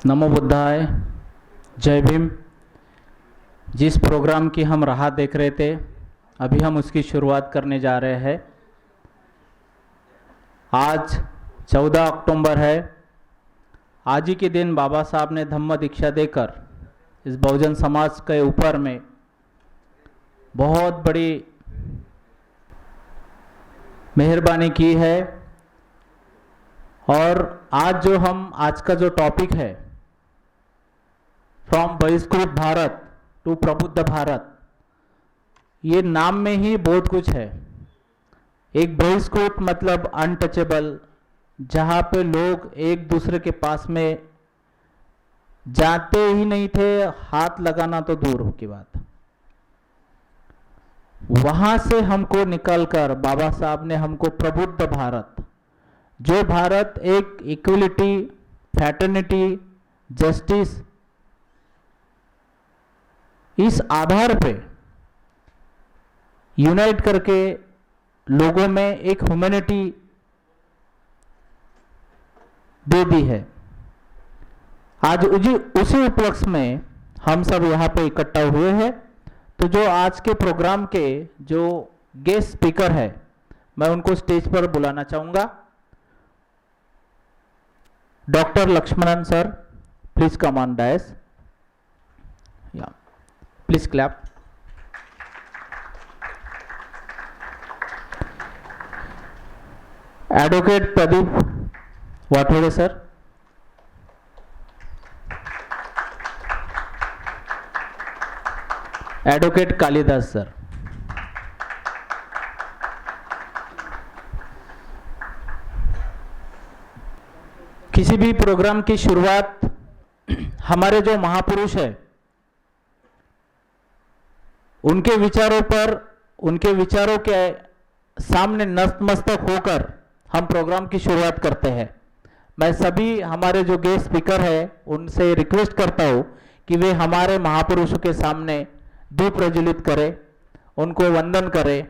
नमो बुद्धाय। जय भीम। जिस प्रोग्राम की हम राह देख रहे थे, अभी हम उसकी शुरुआत करने जा रहे हैं। आज 14 अक्टूबर है। आज ही के दिन बाबा साहब ने धम्म दीक्षा देकर इस बहुजन समाज के ऊपर में बहुत बड़ी मेहरबानी की है। और आज का जो टॉपिक है, फ्रॉम बहिष्कृत भारत टू प्रबुद्ध भारत, ये नाम में ही बहुत कुछ है। एक बहिष्कृत मतलब अनटचेबल, जहाँ पे लोग एक दूसरे के पास में जाते ही नहीं थे, हाथ लगाना तो दूर की बात। वहां से हमको निकलकर बाबा साहब ने हमको प्रबुद्ध भारत, जो भारत एक इक्वलिटी, फ्रैटर्निटी, जस्टिस, इस आधार पे यूनाइट करके लोगों में एक ह्यूमैनिटी दे दी है। आज उसी उपलक्ष्य में हम सब यहाँ पे इकट्ठा हुए हैं। तो जो आज के प्रोग्राम के जो गेस्ट स्पीकर है, मैं उनको स्टेज पर बुलाना चाहूंगा। Doctor Lakshmanan sir, please come on dais. या please clap. Advocate Pradeep Wathode sir. Advocate Kalidas sir. किसी भी प्रोग्राम की शुरुआत हमारे जो महापुरुष है उनके विचारों के सामने नतमस्तक होकर हम प्रोग्राम की शुरुआत करते हैं। मैं सभी हमारे जो गेस्ट स्पीकर है उनसे रिक्वेस्ट करता हूं कि वे हमारे महापुरुषों के सामने दीप प्रज्वलित करें, उनको वंदन करें।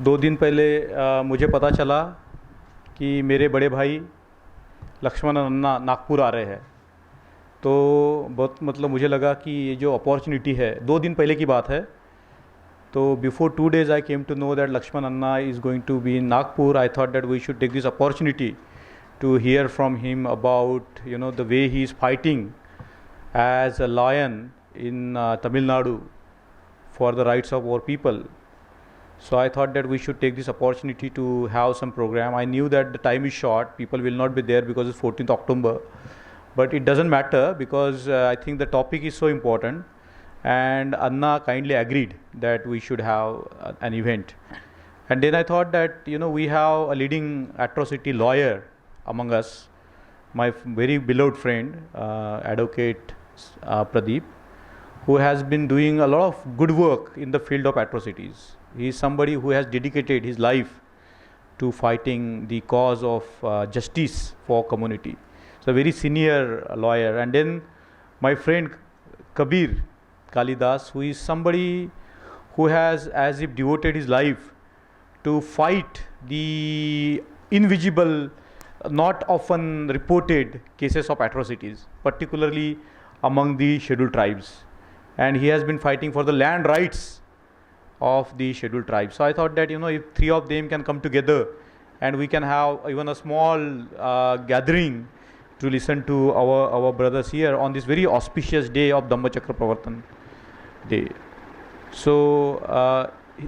दो दिन पहले मुझे पता चला कि मेरे बड़े भाई लक्ष्मण अन्ना नागपुर आ रहे हैं। तो बहुत मतलब मुझे लगा कि ये जो अपॉर्चुनिटी है, 2 दिन पहले की बात है। तो before 2 days I came to know that Laxman Anna is going to be in Nagpur. I thought that we should take this opportunity to hear from him about the way he is fighting as a lion in Tamil Nadu for the rights of our people. So I thought that we should take this opportunity to have some program. I knew that the time is short, people will not be there because it's 14th October, but it doesn't matter because I think the topic is so important, and Anna kindly agreed that we should have an event. And then I thought that we have a leading atrocity lawyer among us, my very beloved friend, advocate Pradeep, who has been doing a lot of good work in the field of atrocities. He is somebody who has dedicated his life to fighting the cause of justice for community. So a very senior lawyer. And then my friend Kabir Kalidas, who is somebody who has as if devoted his life to fight the invisible, not often reported cases of atrocities, particularly among the scheduled tribes. And he has been fighting for the land rights of the scheduled tribes. So I thought that if 3 of them can come together and we can have even a small gathering to listen to our brothers here on this very auspicious day of Dhammachakra Pravartan Day. So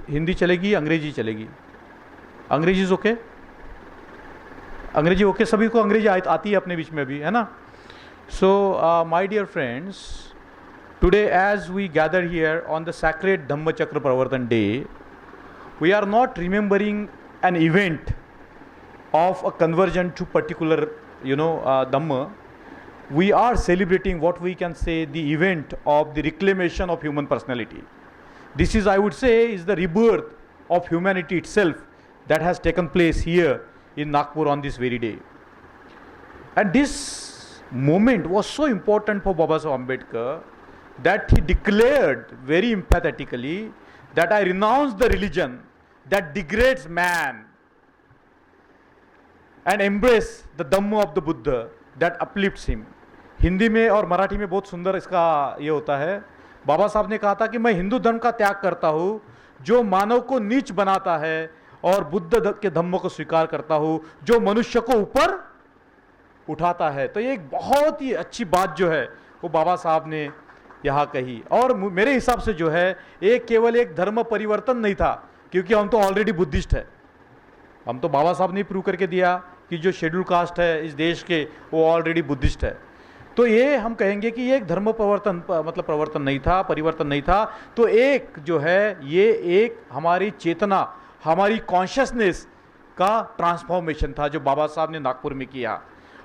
Hindi चलेगी, अंग्रेजी चलेगी? अंग्रेजी is okay? अंग्रेजी okay? सभी को अंग्रेजी आती है अपने बीच में भी, है ना? So my dear friends, today as we gather here on the sacred Dhammachakra Pravartan Day, we are not remembering an event of a conversion to particular Dhamma, we are celebrating what we can say the event of the reclamation of human personality. This is, I would say, is the rebirth of humanity itself that has taken place here in Nagpur on this very day. And this moment was so important for Baba Saheb Ambedkar that he declared very emphatically that I renounce the religion that degrades man and embrace the Dhamma of the Buddha that uplifts him. Hindi में और मराठी में बहुत सुंदर इसका ये होता है। बाबा साहब ने कहा था कि मैं हिंदू धर्म का त्याग करता हूँ जो मानव को नीच बनाता है और बुद्ध के धम्म को स्वीकार करता हूँ जो मनुष्य को ऊपर उठाता है। तो ये एक बहुत ही अच्छी बात जो है वो बाबा साहब ने यहाँ कही। और मेरे हिसाब से जो है ये केवल एक धर्म परिवर्तन नहीं था, क्योंकि हम तो ऑलरेडी बुद्धिस्ट है। हम तो बाबा साहब ने प्रूव करके दिया कि जो शेड्यूल कास्ट है इस देश के वो ऑलरेडी बुद्धिस्ट है। तो ये हम कहेंगे कि ये एक धर्म परिवर्तन नहीं था, परिवर्तन नहीं था। तो एक जो है ये एक हमारी चेतना, हमारी कॉन्शियसनेस का ट्रांसफॉर्मेशन था जो बाबा साहब ने नागपुर में किया।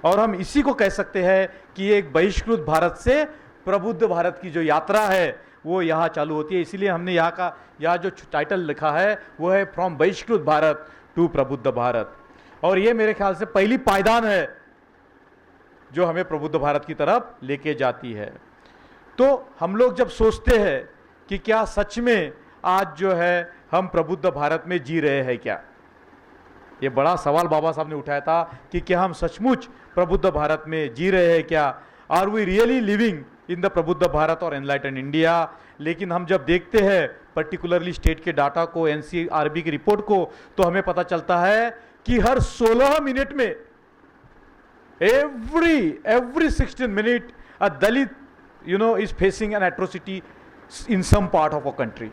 और हम इसी को कह सकते हैं कि एक बहिष्कृत भारत से प्रबुद्ध भारत की जो यात्रा है वो यहाँ चालू होती है। इसीलिए हमने यहाँ जो टाइटल लिखा है वो है फ्रॉम बहिष्कृत भारत टू प्रबुद्ध भारत। और ये मेरे ख्याल से पहली पायदान है जो हमें प्रबुद्ध भारत की तरफ लेके जाती है। तो हम लोग जब सोचते हैं कि क्या सच में आज जो है हम प्रबुद्ध भारत में जी रहे हैं क्या, ये बड़ा सवाल बाबा साहब ने उठाया था कि क्या हम सचमुच प्रबुद्ध भारत में जी रहे हैं क्या, are we really living in the Prabuddha Bharat और एनलाइटन इंडिया। लेकिन हम जब देखते हैं पर्टिकुलरली स्टेट के डाटा को, एनसीआरबी की रिपोर्ट को, तो हमें पता चलता है कि हर 16 मिनट में every 16 minute a Dalit is facing an atrocity in some part of our country.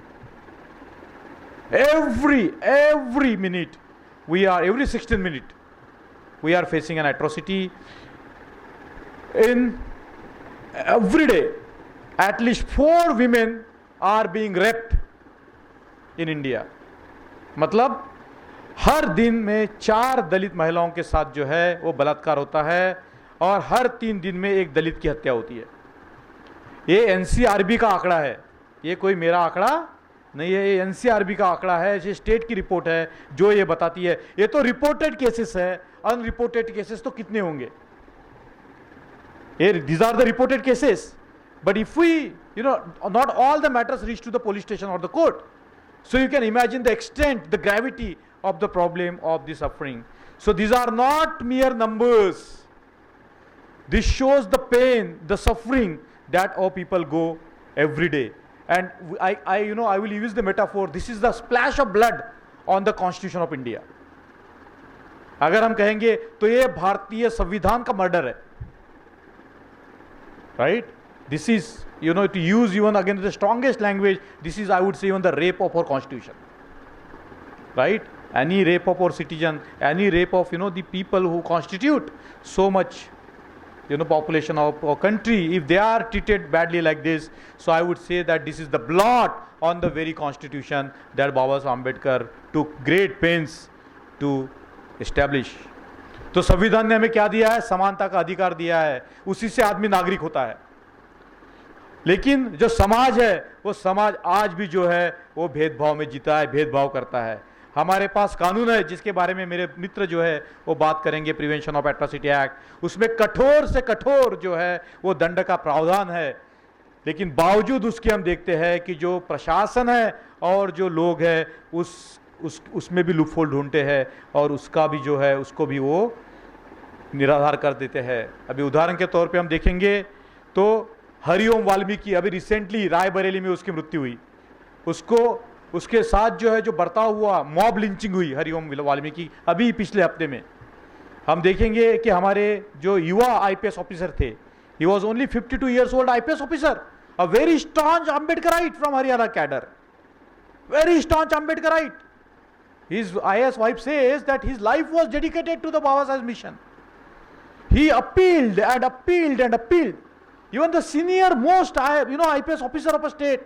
Every minute every 16 minute we are facing an atrocity. In every day at least 4 women are being raped in India. मतलब हर दिन में 4 दलित महिलाओं के साथ जो है वो बलात्कार होता है और हर 3 दिन में एक दलित की हत्या होती है। ये एनसीआरबी का आंकड़ा है, ये कोई मेरा आंकड़ा नहीं है, ये एनसीआरबी का आंकड़ा है, ये स्टेट की रिपोर्ट है जो ये बताती है। ये तो रिपोर्टेड केसेस है, अनरिपोर्टेड केसेस तो कितने होंगे। ये these are the reported cases, but if we not all the matters reach to the police station और the court, so you can imagine the extent, the gravity of the problem of the suffering. So these are not mere numbers. This shows the pain, the suffering that our people go every day. And I will use the metaphor, this is the splash of blood on the Constitution of India. अगर हम कहेंगे तो ये भारतीय संविधान का murder है, right? This is, to use even again the strongest language, this is, I would say, even the rape of our constitution, right? Any rape of our citizen, any rape of, the people who constitute so much, population of our country, if they are treated badly like this, so I would say that this is the blot on the very constitution that Baba Saheb Ambedkar took great pains to establish. तो संविधान ने हमें क्या दिया है? समानता का अधिकार दिया है, उसी से आदमी नागरिक होता है। लेकिन जो समाज है वो समाज आज भी जो है वो भेदभाव में जीता है, भेदभाव करता है। हमारे पास कानून है जिसके बारे में मेरे मित्र जो है वो बात करेंगे, प्रिवेंशन ऑफ एट्रोसिटी एक्ट, उसमें कठोर से कठोर जो है वो दंड का प्रावधान है। लेकिन बावजूद उसके हम देखते हैं कि जो प्रशासन है और जो लोग हैं उसमें भी लूपहोल ढूंढते हैं और उसका भी जो है उसको भी वो निराधार कर देते हैं। अभी उदाहरण के तौर पे हम देखेंगे तो हरिओम वाल्मीकि, अभी रिसेंटली रायबरेली में उसकी मृत्यु हुई, उसके साथ जो है जो बर्ताव हुआ, मॉब लिंचिंग हुई हरिओम वाल्मीकि अभी पिछले हफ्ते में। हम देखेंगे कि हमारे जो युवा आईपीएस ऑफिसर थे, he was only 52 years old IPS officer, a very staunch Ambedkarite from Haryana cadre, very staunch Ambedkarite. His IAS wife says that his life was dedicated to the Baba Saheb's mission. He appealed and appealed and appealed. Even the senior most IPS officer of a state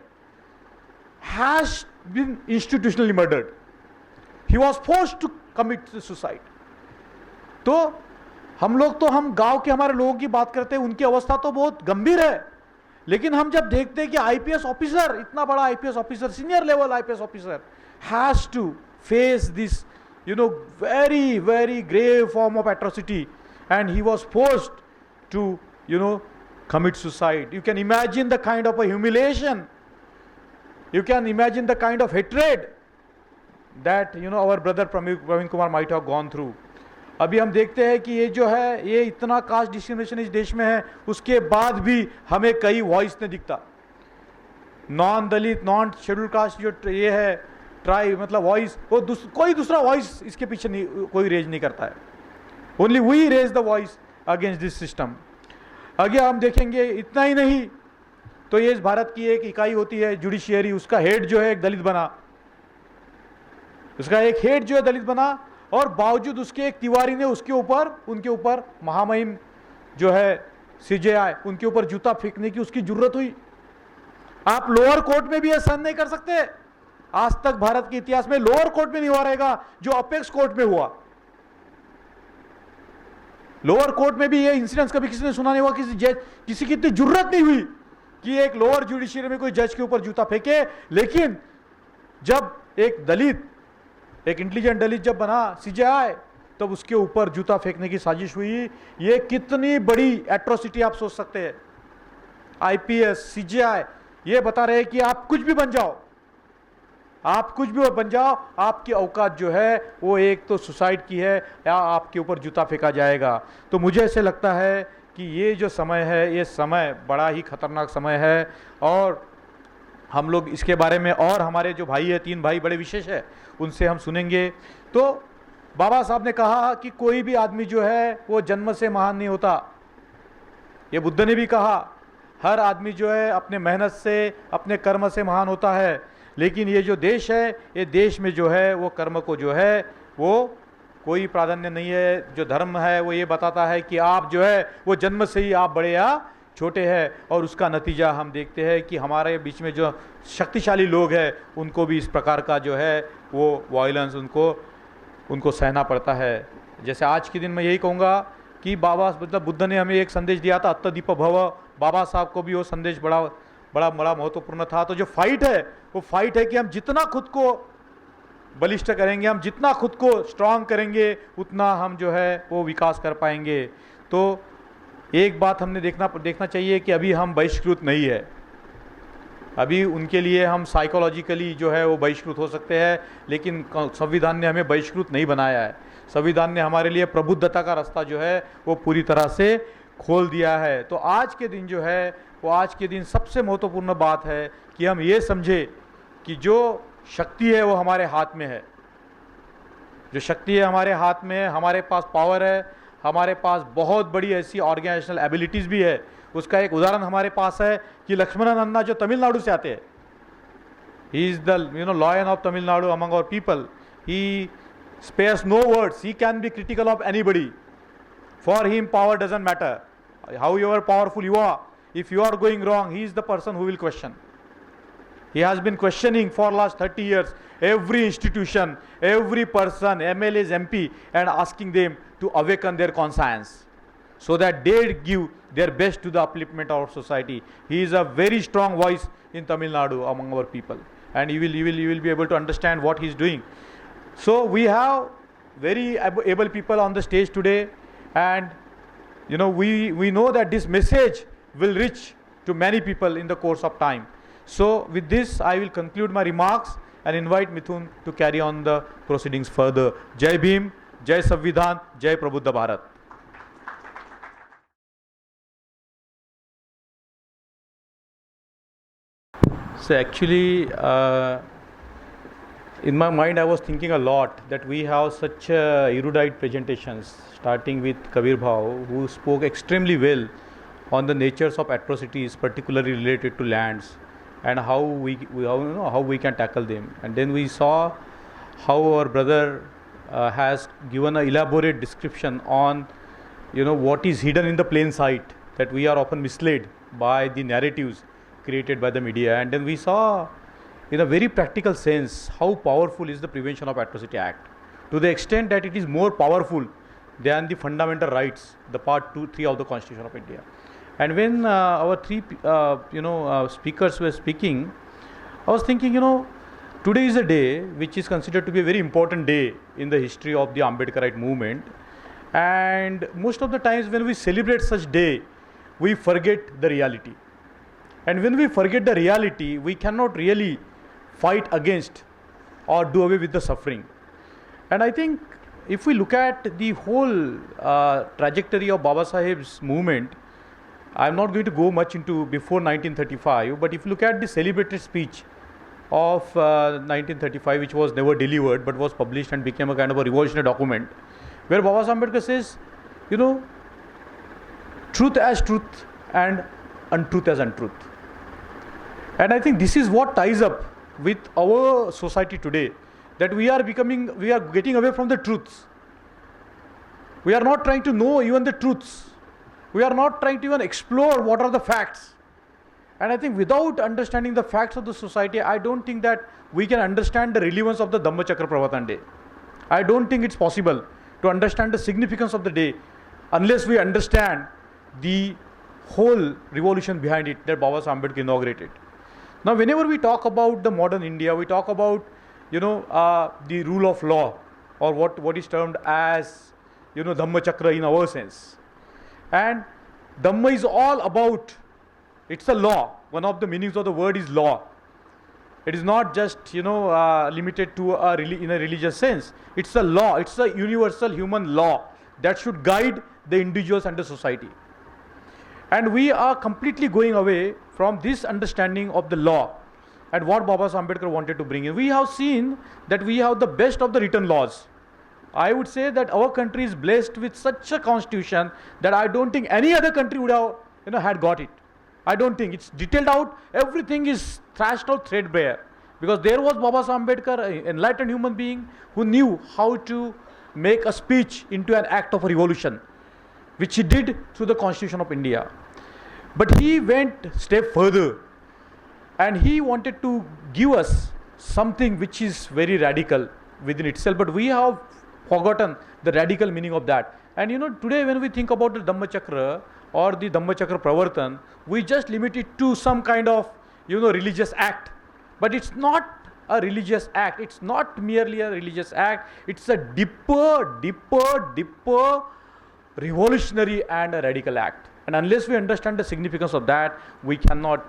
has been institutionally murdered. He was forced to commit suicide. तो हम लोग तो हम गांव के हमारे लोगों की बात करते हैं, उनकी अवस्था तो बहुत गंभीर है, लेकिन हम जब देखते हैं कि आईपीएस ऑफिसर, इतना बड़ा IPS officer, senior level IPS officer has to face this very very grave form of atrocity, and he was forced to commit suicide. You can imagine the kind of a humiliation, you can imagine the kind of hatred that our brother Praveen Kumar might have gone through. अभी हम देखते हैं कि ये जो है, ये इतना कास्ट डिस्क्रिमिनेशन इस देश में है, उसके बाद भी हमें कई वॉइस नहीं दिखता. नॉन दलित, नॉन शेड्यूल कास्ट जो ये है ट्राइब, मतलब वॉइस, वो कोई दूसरा वॉइस इसके पीछे नहीं, कोई रेज नहीं करता है. Only we raise the voice against this system. आगे हम देखेंगे, इतना ही नहीं तो ये इस भारत की एक इकाई होती है जुडिशियरी, उसका हेड जो है एक दलित बना, उसका एक हेड जो है दलित बना, और बावजूद उसके एक तिवारी ने उनके ऊपर महामहिम जो है सीजेआई, उनके ऊपर जूता फेंकने की उसकी जरूरत हुई. आप लोअर कोर्ट में भी यह सहन नहीं कर सकते. आज तक भारत के इतिहास में लोअर कोर्ट में नहीं हुआ रहेगा जो अपेक्स कोर्ट में हुआ. लोअर कोर्ट में भी ये इंसिडेंट्स कभी किसी ने सुना नहीं हुआ. किसी की इतनी जरूरत नहीं हुई कि एक लोअर जुडिशियरी में कोई जज के ऊपर जूता फेंके. लेकिन जब एक दलित, एक इंटेलिजेंट दलित जब बना सीजेआई, तब उसके ऊपर जूता फेंकने की साजिश हुई. ये कितनी बड़ी एट्रोसिटी आप सोच सकते हैं. आईपीएस, सीजेआई ये बता रहे हैं कि आप कुछ भी बन जाओ, आप कुछ भी बन जाओ, आपकी औकात जो है वो एक तो सुसाइड की है या आपके ऊपर जूता फेंका जाएगा. तो मुझे ऐसे लगता है कि ये जो समय है, ये समय बड़ा ही खतरनाक समय है, और हम लोग इसके बारे में, और हमारे जो भाई है, 3 भाई बड़े विशेष है, उनसे हम सुनेंगे. तो बाबा साहब ने कहा कि कोई भी आदमी जो है वो जन्म से महान नहीं होता. ये बुद्ध ने भी कहा, हर आदमी जो है अपने मेहनत से, अपने कर्म से महान होता है. लेकिन ये जो देश है, ये देश में जो है वो कर्म को जो है वो कोई प्राधान्य नहीं है. जो धर्म है वो ये बताता है कि आप जो है वो जन्म से ही आप बड़े या छोटे हैं, और उसका नतीजा हम देखते हैं कि हमारे बीच में जो शक्तिशाली लोग हैं उनको भी इस प्रकार का जो है वो वायलेंस उनको सहना पड़ता है. जैसे आज के दिन मैं यही कहूँगा कि बाबा, मतलब बुद्ध ने हमें एक संदेश दिया था, अत्तदीप भव. बाबा साहब को भी वो संदेश बड़ा महत्वपूर्ण था. तो जो फाइट है वो फाइट है कि हम जितना खुद को बलिष्ठ करेंगे, हम जितना खुद को स्ट्रांग करेंगे, उतना हम जो है वो विकास कर पाएंगे. तो एक बात हमने देखना चाहिए कि अभी हम बहिष्कृत नहीं है. अभी उनके लिए हम साइकोलॉजिकली जो है वो बहिष्कृत हो सकते हैं, लेकिन संविधान ने हमें बहिष्कृत नहीं बनाया है. संविधान ने हमारे लिए प्रबुद्धता का रास्ता जो है वो पूरी तरह से खोल दिया है. तो आज के दिन जो है वो, आज के दिन सबसे महत्वपूर्ण बात है कि हम ये समझे कि जो शक्ति है वो हमारे हाथ में है. जो शक्ति है हमारे हाथ में है, हमारे पास पावर है, हमारे पास बहुत बड़ी ऐसी ऑर्गेनाइजेशनल एबिलिटीज़ भी है. उसका एक उदाहरण हमारे पास है कि लक्ष्मणन अन्ना जो तमिलनाडु से आते हैं, he is the lion of Tamil Nadu among our people. He spares no words, he can be critical of anybody. For him power doesn't matter, however powerful you are. If you are going wrong, he is the person who will question. He has been questioning for last 30 years every institution, every person, MLAs, MP, and asking them to awaken their conscience so that they give their best to the upliftment of our society. He is a very strong voice in Tamil Nadu among our people, and you will be able to understand what he is doing. So we have very able people on the stage today, and we know that this message will reach to many people in the course of time. So with this I will conclude my remarks and invite Mithun to carry on the proceedings further. Jai Bhim, Jai Samvidhan, Jai Prabuddha Bharat. So actually in my mind I was thinking a lot that we have such erudite presentations, starting with Kabir Bhau, who spoke extremely well on the natures of atrocities, particularly related to lands, and how we can tackle them. And then we saw how our brother has given an elaborate description on what is hidden in the plain sight, that we are often misled by the narratives created by the media. And then we saw in a very practical sense how powerful is the Prevention of Atrocity Act, to the extent that it is more powerful than the fundamental rights, the part 2, 3 of the Constitution of India. And when our three speakers were speaking, I was thinking, today is a day which is considered to be a very important day in the history of the Ambedkarite movement. And most of the times when we celebrate such day, we forget the reality. And when we forget the reality, we cannot really fight against or do away with the suffering. And I think if we look at the whole trajectory of Baba Saheb's movement, I'm not going to go much into before 1935, but if you look at the celebrated speech of 1935, which was never delivered but was published and became a kind of a revolutionary document, where Baba Saheb Ambedkar says, truth as truth and untruth as untruth. And I think this is what ties up with our society today, that we are getting away from the truths. We are not trying to know even the truths. We are not trying to even explore what are the facts. And I think without understanding the facts of the society, I don't think that we can understand the relevance of the Dhammachakra Pravartan Day. I don't think it's possible to understand the significance of the day unless we understand the whole revolution behind it that Baba Saheb Ambedkar inaugurated. Now, whenever we talk about the modern India, we talk about, the rule of law, or what is termed as, Dhammachakra in our sense. And Dhamma is all about, it's a law. One of the meanings of the word is law. It is not just, limited to in a religious sense. It's a law. It's a universal human law that should guide the individuals and the society. And we are completely going away from this understanding of the law and what Baba Saheb Ambedkar wanted to bring in. We have seen that we have the best of the written laws. I would say that our country is blessed with such a constitution that I don't think any other country would have, had got it. I don't think. It's detailed out. Everything is thrashed out threadbare. Because there was Baba Saheb Ambedkar, an enlightened human being who knew how to make a speech into an act of a revolution, which he did through the Constitution of India. But he went a step further, and he wanted to give us something which is very radical within itself, but we have forgotten the radical meaning of that. And today when we think about the Dhammachakra or the Dhammachakra Pravartan, we just limit it to some kind of religious act. But it's not a religious act. It's not merely a religious act. It's a deeper revolutionary and a radical act. And unless we understand the significance of that, we cannot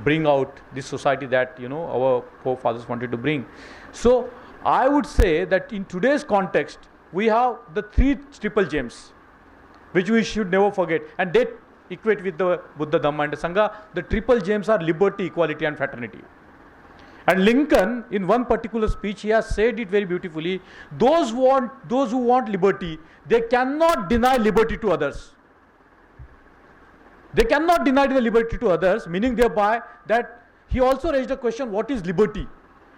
bring out this society that our forefathers wanted to bring. So I would say that in today's context, we have the 3 triple gems, which we should never forget, and they equate with the Buddha, Dhamma and the Sangha. The triple gems are liberty, equality and fraternity. And Lincoln, in one particular speech, he has said it very beautifully: those who want liberty, they cannot deny liberty to others. They cannot deny the liberty to others, meaning thereby that he also raised a question, what is liberty?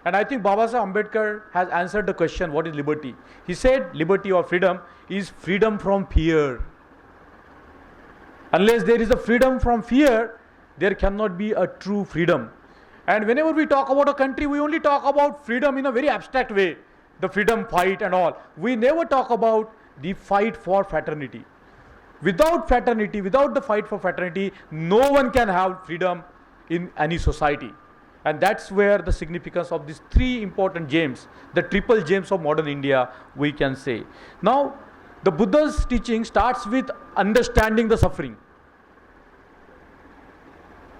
And I think Baba Saheb Ambedkar has answered the question, what is liberty? He said liberty or freedom is freedom from fear. Unless there is a freedom from fear, there cannot be a true freedom. And whenever we talk about a country, we only talk about freedom in a very abstract way, the freedom fight and all. We never talk about the fight for fraternity. Without fraternity, without the fight for fraternity, no one can have freedom in any society. And that's where the significance of these 3 important gems, the triple gems of modern India, we can say. Now, the Buddha's teaching starts with understanding the suffering.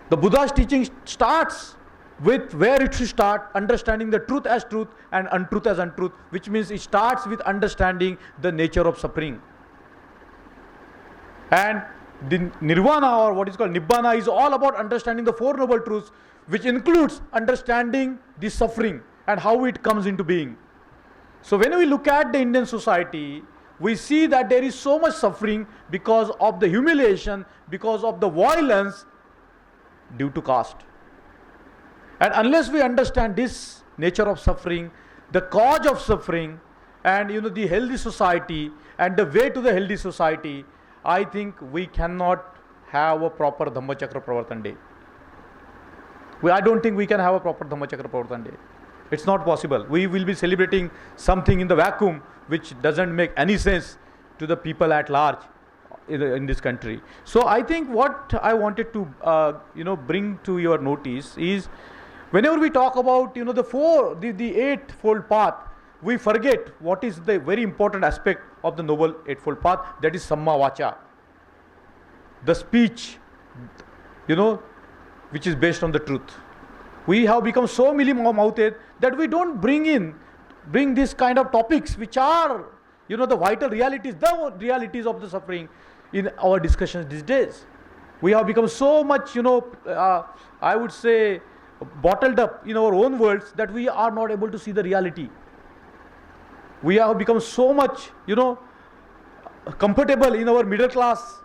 The Buddha's teaching starts with where it should start, understanding the truth as truth and untruth as untruth, which means it starts with understanding the nature of suffering. And the nirvana, or what is called nibbana, is all about understanding the 4 noble truths, which includes understanding the suffering and how it comes into being. So when we look at the Indian society, we see that there is so much suffering because of the humiliation, because of the violence due to caste. And unless we understand this nature of suffering, the cause of suffering, and the healthy society and the way to the healthy society, I think we cannot have a proper Dhammachakra Pravartan Day. I don't think we can have a proper Dhammachakra Pravartan Day. It's not possible. We will be celebrating something in the vacuum which doesn't make any sense to the people at large in this country. So I think what I wanted to bring to your notice is, whenever we talk about the eightfold path, we forget what is the very important aspect of the noble eightfold path, that is samma vacha, the speech, which is based on the truth. We have become so mealy-mouthed that we don't bring this kind of topics which are the vital realities, the realities of the suffering in our discussions these days. We have become so much I would say bottled up in our own worlds that we are not able to see the reality. We have become so much comfortable in our middle class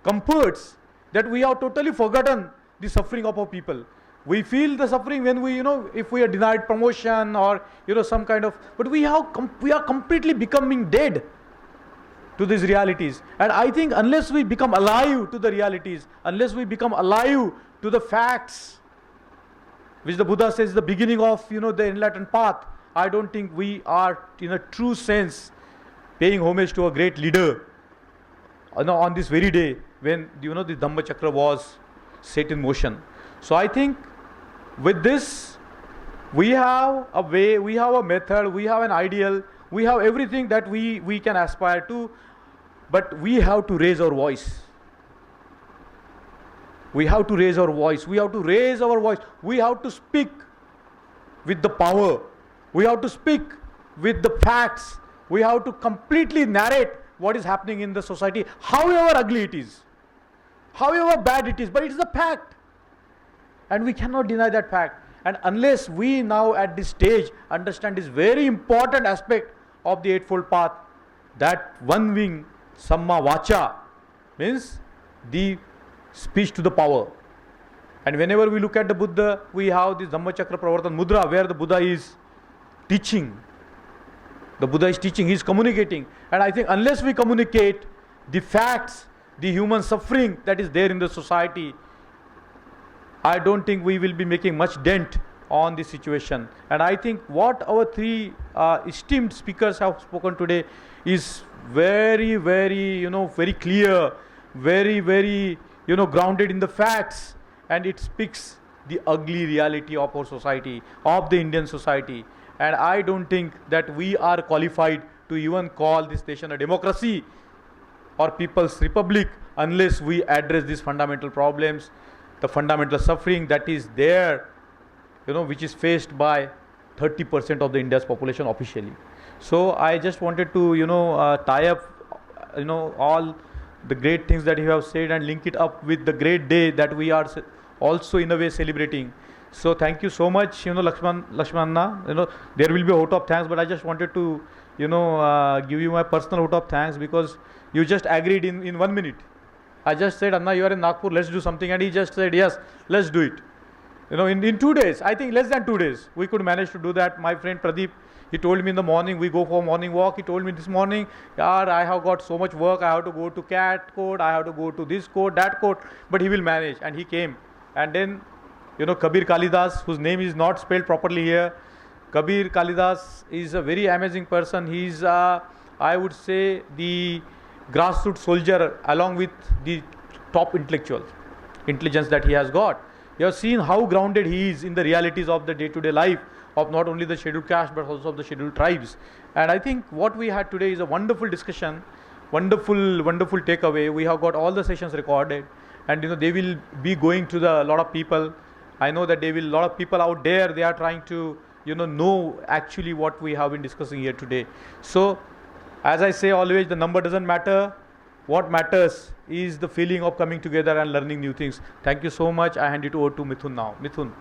comforts that we have totally forgotten the suffering of our people. We feel the suffering when we if we are denied promotion or some kind of, but we are completely becoming dead to these realities. And I think unless we become alive to the realities, unless we become alive to the facts, which the Buddha says is the beginning of the enlightened path, I don't think we are in a true sense paying homage to a great leader on this very day when the Dhamma Chakra was set in motion. So I think with this we have a way, we have a method, we have an ideal, we have everything that we can aspire to, but we have to raise our voice. We have to raise our voice. We have to raise our voice. We have to speak with the power. We have to speak with the facts. We have to completely narrate what is happening in the society, however ugly it is, however bad it is, but it is a fact. And we cannot deny that fact. And unless we now at this stage understand this very important aspect of the Eightfold Path, that one wing, samma vacha, means the speech to the power. And whenever we look at the Buddha, we have this Dhamma Chakra Pravartan Mudra, where the Buddha is teaching. The Buddha is teaching, he is communicating. And I think unless we communicate the facts, the human suffering that is there in the society, I don't think we will be making much dent on this situation. And I think what our three esteemed speakers have spoken today is very, very, very clear, very, very, grounded in the facts, and it speaks the ugly reality of our society, of the Indian society. And I don't think that we are qualified to even call this nation a democracy or people's republic unless we address these fundamental problems, the fundamental suffering that is there, which is faced by 30% of the India's population officially. So I just wanted to, tie up, all the great things that you have said and link it up with the great day that we are also in a way celebrating. So thank you so much, Lakshmanna. There will be a vote of thanks, but I just wanted to, give you my personal vote of thanks because you just agreed in 1 minute. I just said, Anna, you are in Nagpur, let's do something. And he just said, yes, let's do it. In 2 days, I think less than 2 days, we could manage to do that. My friend Pradeep, he told me in the morning, we go for a morning walk. He told me this morning, yaar, I have got so much work. I have to go to CAT court, I have to go to this court, that court. But he will manage. And he came. And then, Kabir Kalidas, whose name is not spelled properly here. Kabir Kalidas is a very amazing person. He is, I would say, the grassroots soldier along with the top intelligence that he has got. You have seen how grounded he is in the realities of the day-to-day life of not only the scheduled caste but also of the scheduled tribes. And I think what we had today is a wonderful discussion, wonderful takeaway. We have got all the sessions recorded, and they will be going to a lot of people. I know that a lot of people out there, they are trying to know actually what we have been discussing here today. So as I say always, the number doesn't matter. What matters is the feeling of coming together and learning new things. Thank you so much. I hand it over to Mithun now. Mithun.